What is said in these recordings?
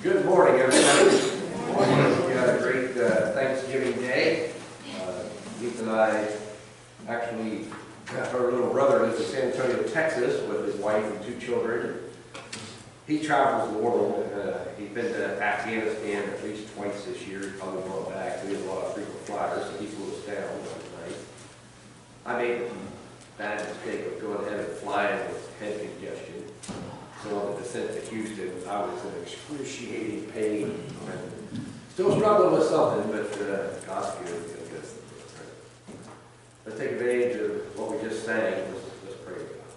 Good morning, everybody. Good morning. We had a great Thanksgiving Day. Keith and I actually got our little brother lives in San Antonio, Texas, with his wife and 2 children. He travels the world. He's been to Afghanistan at least twice this year. He's probably going back. So he has a lot of frequent flyers, so he flew us down. That was nice. I made the bad mistake of going ahead and flying with head congestion. So on the descent to Houston, I was in excruciating pain. And still struggling with something, but Godspeed is going to get us through it. Let's take advantage of what we just sang. Let's pray to God.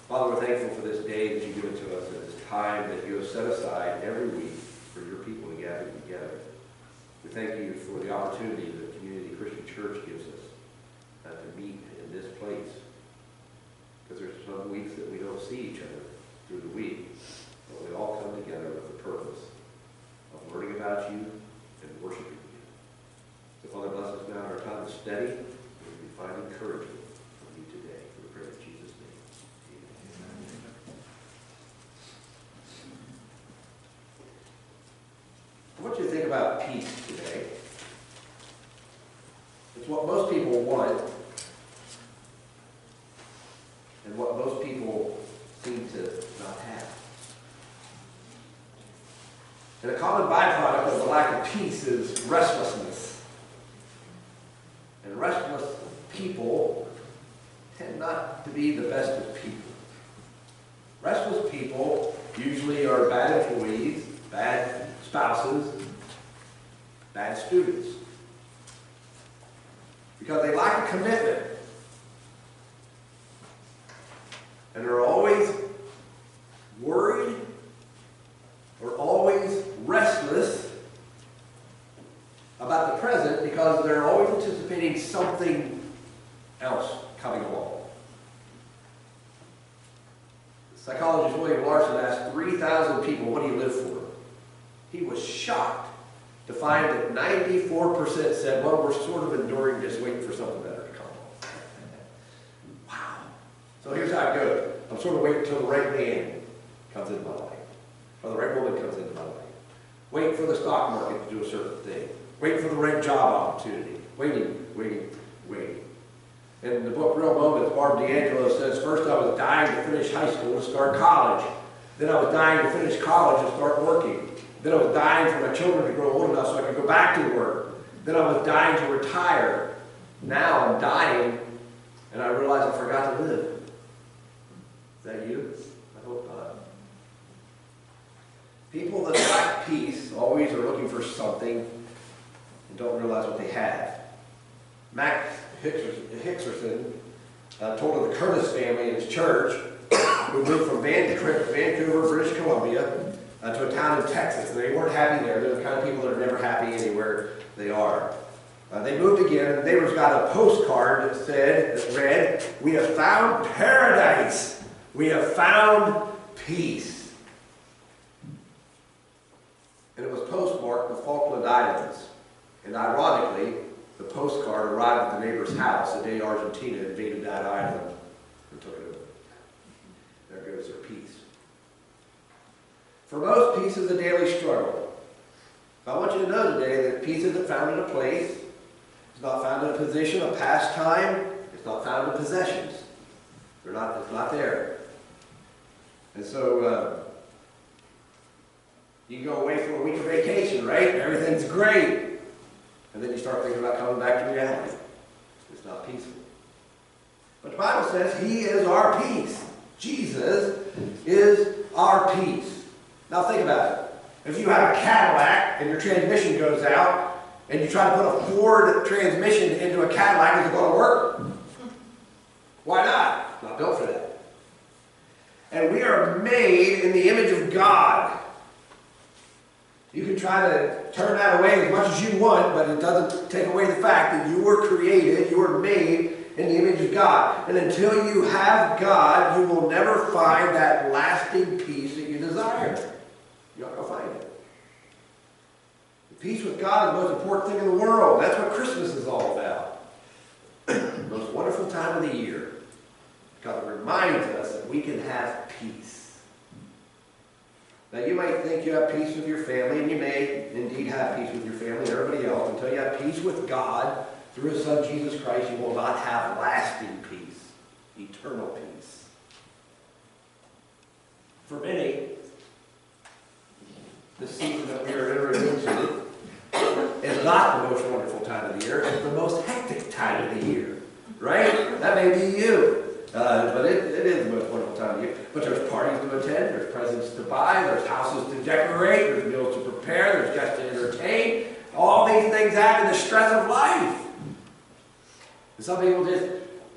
Father, we're thankful for this day that you give it to us, and this time that you have set aside every week for your people to gather together. We thank you for the opportunity that Community Christian Church gives us to meet in this place. Because there's some weeks that we don't see each other through the week, but we all come together with the purpose of learning about you and worshiping you. So Father, bless us now in our time of study, and we find encouragement from you today. We pray in Jesus' name. Amen. I want you to think about peace today. It's what most people want, and what most people seem to not have. And a common byproduct of the lack of peace is restlessness. And restless people tend not to be the best of people. Restless people usually are bad employees, bad spouses, bad students. Because they lack a commitment. And are always worried or always restless about the present because they're always anticipating something else coming along. Psychologist William Larson asked 3,000 people, what do you live for? He was shocked to find that 94% said, well, we're sort of enduring this, waiting for something better to come along. Wow. So here's how it goes. I'm sort of waiting until the right man comes into my life, or the right woman comes into my life. Waiting for the stock market to do a certain thing. Waiting for the right job opportunity. Waiting. In the book Real Moments, Barb D'Angelo says, first I was dying to finish high school to start college. Then I was dying to finish college and start working. Then I was dying for my children to grow old enough so I could go back to work. Then I was dying to retire. Now I'm dying, and I realize I forgot to live. Is that you? I hope not. People that lack peace always are looking for something and don't realize what they have. Max Hickserson told of the Curtis family in his church who moved from Vancouver, British Columbia, to a town in Texas. And they weren't happy there. They're the kind of people that are never happy anywhere they are. They moved again, and the neighbors got a postcard that read, "We have found paradise. We have found peace." And it was postmarked the Falkland Islands. And ironically, the postcard arrived at the neighbor's house the day Argentina invaded that island and took it over. There goes their peace. For most, peace is a daily struggle. I want you to know today that peace isn't found in a place. It's not found in a position, a pastime. It's not found in possessions. It's not there. And so, you can go away for a week of vacation, right? Everything's great. And then you start thinking about coming back to reality. It's not peaceful. But the Bible says He is our peace. Jesus is our peace. Now think about it. If you have a Cadillac and your transmission goes out, and you try to put a Ford transmission into a Cadillac, is it going to work? Why not? It's not built for that. And we are made in the image of God. You can try to turn that away as much as you want, but it doesn't take away the fact that you were created, you were made in the image of God. And until you have God, you will never find that lasting peace that you desire. You're not going to find it. The peace with God is the most important thing in the world. That's what Christmas is all about. The most wonderful time of the year. God reminds us that we can have peace. Now you might think you have peace with your family, and you may indeed have peace with your family and everybody else. Until you have peace with God through His Son Jesus Christ, you will not have lasting peace, eternal peace. For many, the season that we are entering into is not the most wonderful time of the year. It's the most hectic time of the year, right? That may be you. But it is the most wonderful time of the year. But there's parties to attend, there's presents to buy, there's houses to decorate, there's meals to prepare, there's guests to entertain. All these things add to the stress of life. And some people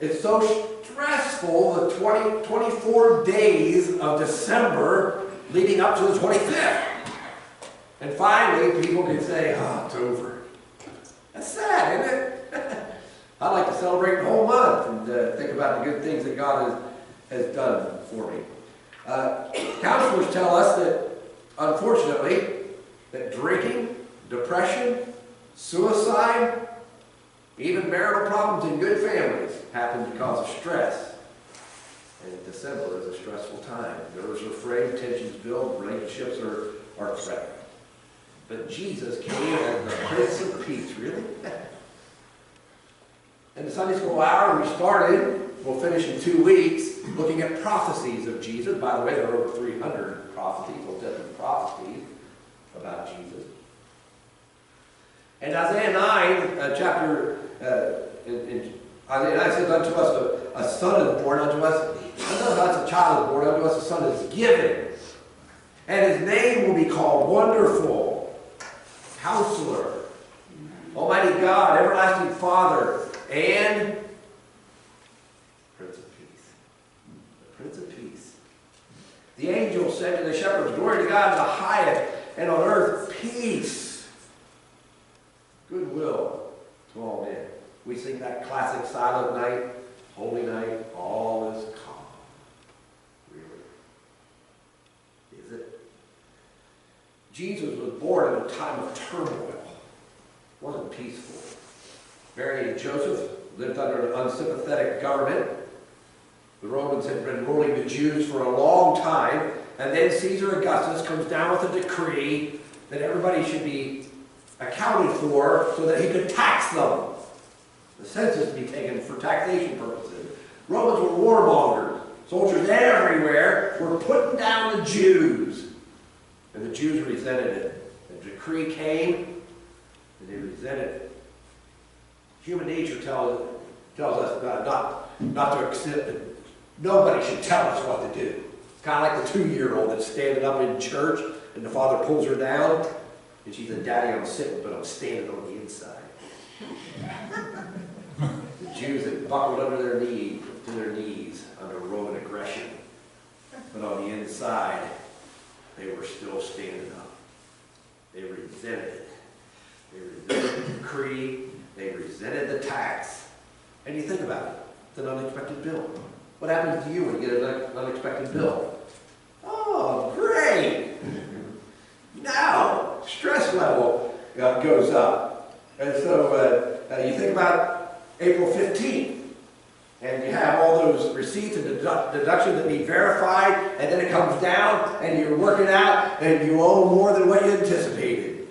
it's so stressful the 24 days of December leading up to the 25th. And finally, people can say, oh, it's over. That's sad, isn't it? I like to celebrate the whole month and think about the good things that God has done for me. Counselors tell us that, unfortunately, that drinking, depression, suicide, even marital problems in good families happen because of stress. And December is a stressful time. Nerves are frayed, tensions build, relationships are threatened. But Jesus came as the Prince of Peace, really? In the Sunday school hour, we started, we'll finish in 2 weeks, looking at prophecies of Jesus. By the way, there are over 300 prophecies, Old Testament prophecies about Jesus. And Isaiah 9, Isaiah 9 says, unto us a son is born unto us, unto us a child is born, unto us a son is given. And his name will be called Wonderful, Counselor, Almighty God, Everlasting Father, and Prince of Peace. The Prince of Peace. The angel said to the shepherds, glory to God in the highest, and on earth peace, goodwill to all men. We sing that classic Silent Night, Holy Night, all is calm. Really? Is it? Jesus was born in a time of turmoil. It wasn't peaceful. Mary and Joseph lived under an unsympathetic government. The Romans had been ruling the Jews for a long time, and then Caesar Augustus comes down with a decree that everybody should be accounted for so that he could tax them. The census to be taken for taxation purposes. Romans were warmongers. Soldiers everywhere were putting down the Jews. And the Jews resented it. The decree came, and they resented it. Human nature tells us not to accept it. Nobody should tell us what to do. Kind of like the 2-year-old that's standing up in church and the father pulls her down and she said, Daddy, I'm sitting, but I'm standing on the inside. The Jews had buckled under their knees under Roman aggression. But on the inside, they were still standing up. They resented it. They resented the decree. They resented the tax. And you think about it. It's an unexpected bill. What happens to you when you get an unexpected bill? Oh, great! Now, stress level goes up. And so you think about April 15th. And you have all those receipts and deductions that need verified. And then it comes down and you're working out and you owe more than what you anticipated.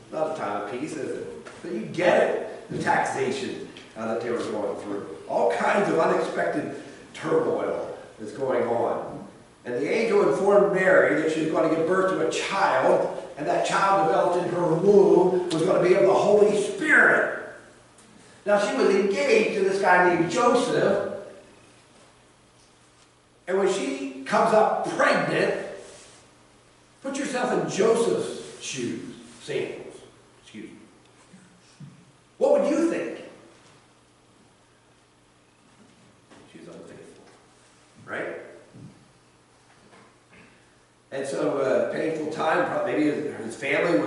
It's not a time of peace, is it? But you get it. The taxation that they were going through. All kinds of unexpected turmoil is going on. And the angel informed Mary that she was going to give birth to a child, and that child developed in her womb was going to be of the Holy Spirit. Now she was engaged to this guy named Joseph, and when she comes up pregnant, put yourself in Joseph's shoes, sandals. What would you think? She's unfaithful, right? And so painful time. Maybe his family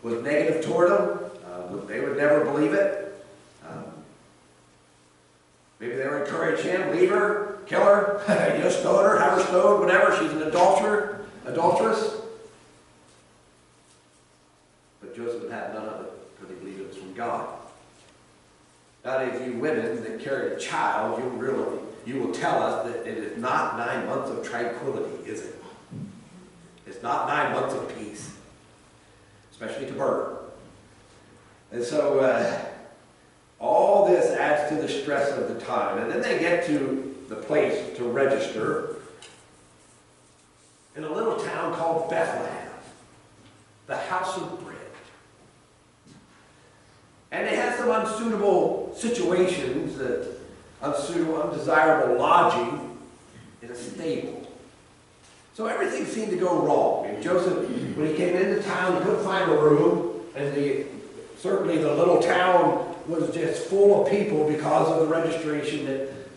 was negative toward him. They would never believe it. Maybe they were encouraging him, leave her, kill her, stone her, have her stoned, whatever. She's an adulteress. But Joseph had had none of it because he believed it was from God. Now, if you women that carry a child, you will tell us that it is not 9 months of tranquility, is it? It's not 9 months of peace, especially to birth. And so all this adds to the stress of the time. And then they get to the place to register in a little town called Bethlehem, the house of bread. And they had some unsuitable situations, unsuitable, undesirable lodging in a stable. So everything seemed to go wrong. And Joseph, when he came into town, he couldn't find a room, and certainly the little town was just full of people because of the registration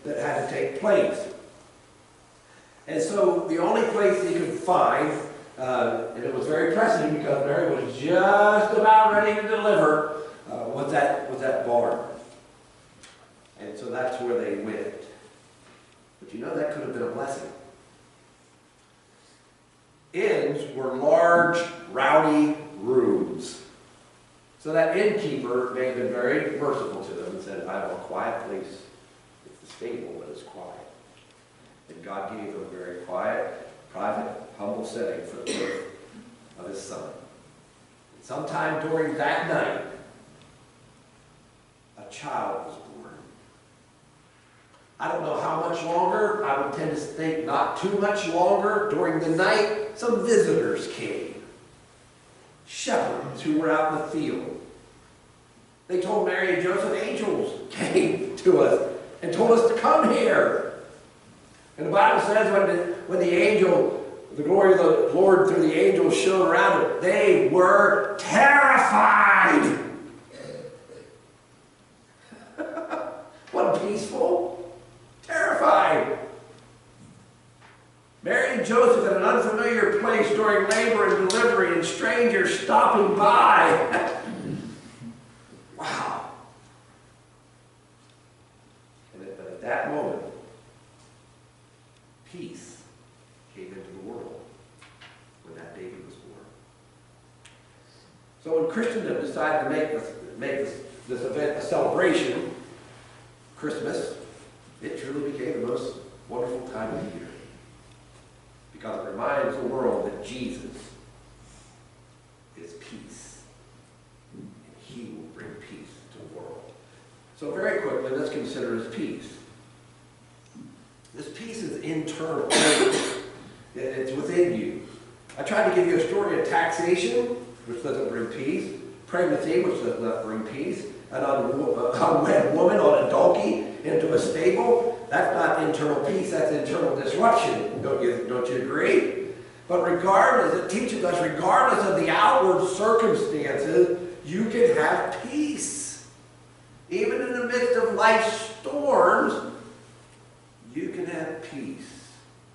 that had to take place. And so the only place he could find, and it was very pressing because Mary was just about ready to deliver, was that barn. And so that's where they went. But you know, that could have been a blessing. Inns were large, rowdy rooms. So that innkeeper may have been very merciful to them and said, I have a quiet place. It's the stable, but it's quiet. And God gave them a very quiet, private, humble setting for the birth of his son. And sometime during that night, a child was born. I don't know how much longer. I would tend to think not too much longer. During the night, some visitors came. Shepherds who were out in the field. They told Mary and Joseph, angels came to us and told us to come here. And the Bible says when the angel, the glory of the Lord through the angels shone around them, they were terrified. What peaceful, terrified. Mary and Joseph in an unfamiliar place during labor and delivery, and strangers stopping by. Wow. But at that moment, peace came into the world when that baby was born. So when Christendom decided to make this event a celebration, Christmas, it truly became the most wonderful time of the year. Because it reminds the world that Jesus is peace. And he will bring peace to the world. So very quickly, let's consider his peace. This peace is internal. It's within you. I tried to give you a story of taxation, which doesn't bring peace. Pregnancy, which does not bring peace. An unwed woman on a donkey into a stable. That's not internal peace, that's internal disruption. Don't you agree? But regardless, it teaches us, regardless of the outward circumstances, you can have peace. Even in the midst of life's storms, you can have peace.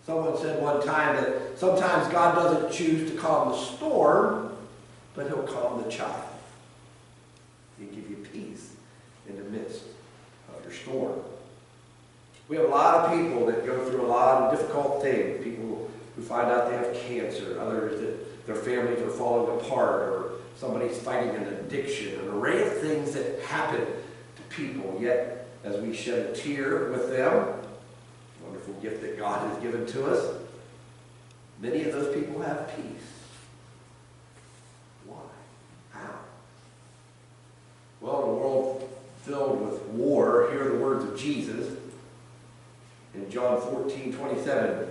Someone said one time that sometimes God doesn't choose to calm the storm, but he'll calm the child. He'll give you peace in the midst of your storm. We have a lot of people that go through a lot of difficult things. People who find out they have cancer, others that their families are falling apart, or somebody's fighting an addiction, an array of things that happen to people. Yet, as we shed a tear with them, wonderful gift that God has given to us, many of those people have peace. Why? How? Well, in a world filled with war, hear the words of Jesus in John 14:27,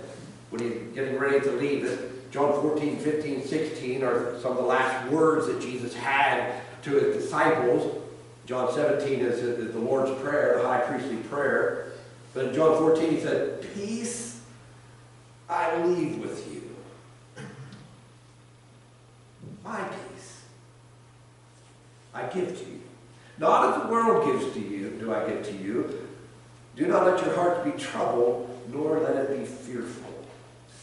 when he's getting ready to leave us. John 14, 15, 16 are some of the last words that Jesus had to his disciples. John 17 is the Lord's Prayer, the high priestly prayer. But in John 14 he said, peace I leave with you. My peace I give to you. Not as the world gives to you, do I give to you. Do not let your heart be troubled, nor let it be fearful.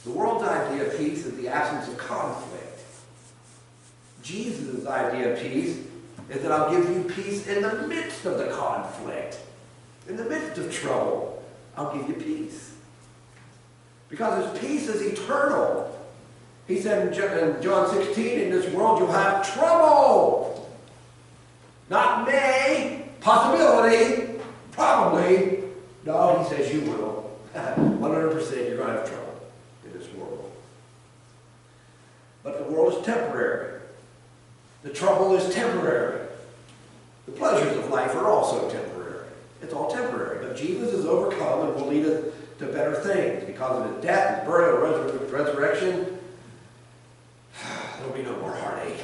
The world's idea of peace is the absence of conflict. Jesus' idea of peace is that I'll give you peace in the midst of the conflict. In the midst of trouble, I'll give you peace. Because his peace is eternal. He said in John 16, in this world you'll have trouble. Not may, possibility, probably. No, he says you will. 100% you're going to have trouble in this world. world is temporary. The trouble is temporary. The pleasures of life are also temporary. It's all temporary. But Jesus has overcome and will lead us to better things. Because of his death, his burial, resurrection, there'll be no more heartache.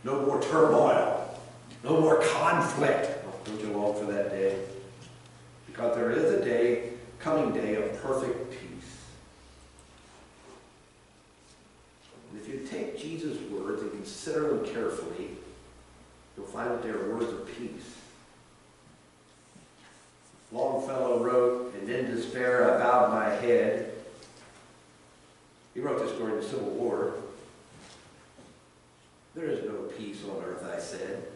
No more turmoil. No more conflict. Don't you long for that day? Because there is a day, coming day, of perfect peace. And if you take Jesus' words and consider them carefully, you'll find that they are words of peace. Longfellow wrote, "And in despair I bowed my head." He wrote this during the Civil War. "There is no peace on earth," I said.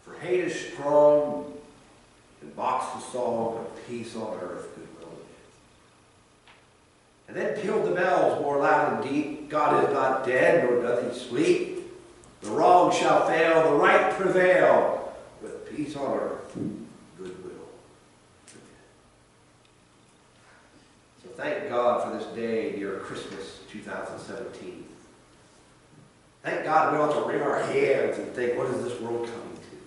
"For hate is strong, and mocks the song of peace on earth, goodwill and and then pealed the bells more loud and deep. God is not dead, nor doth he sleep. The wrong shall fail, the right prevail, with peace on earth, goodwill. So thank God for this day, dear Christmas 2017. Thank God we ought to wring our hands and think, what is this world coming to?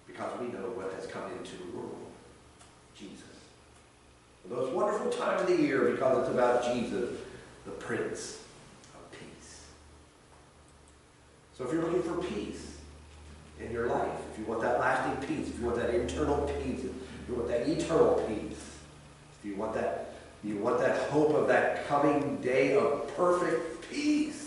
Because we know what has come into the world. Jesus. The most wonderful time of the year because it's about Jesus, the Prince of Peace. So if you're looking for peace in your life, if you want that lasting peace, if you want that internal peace, if you want that eternal peace, if you want that hope of that coming day of perfect peace,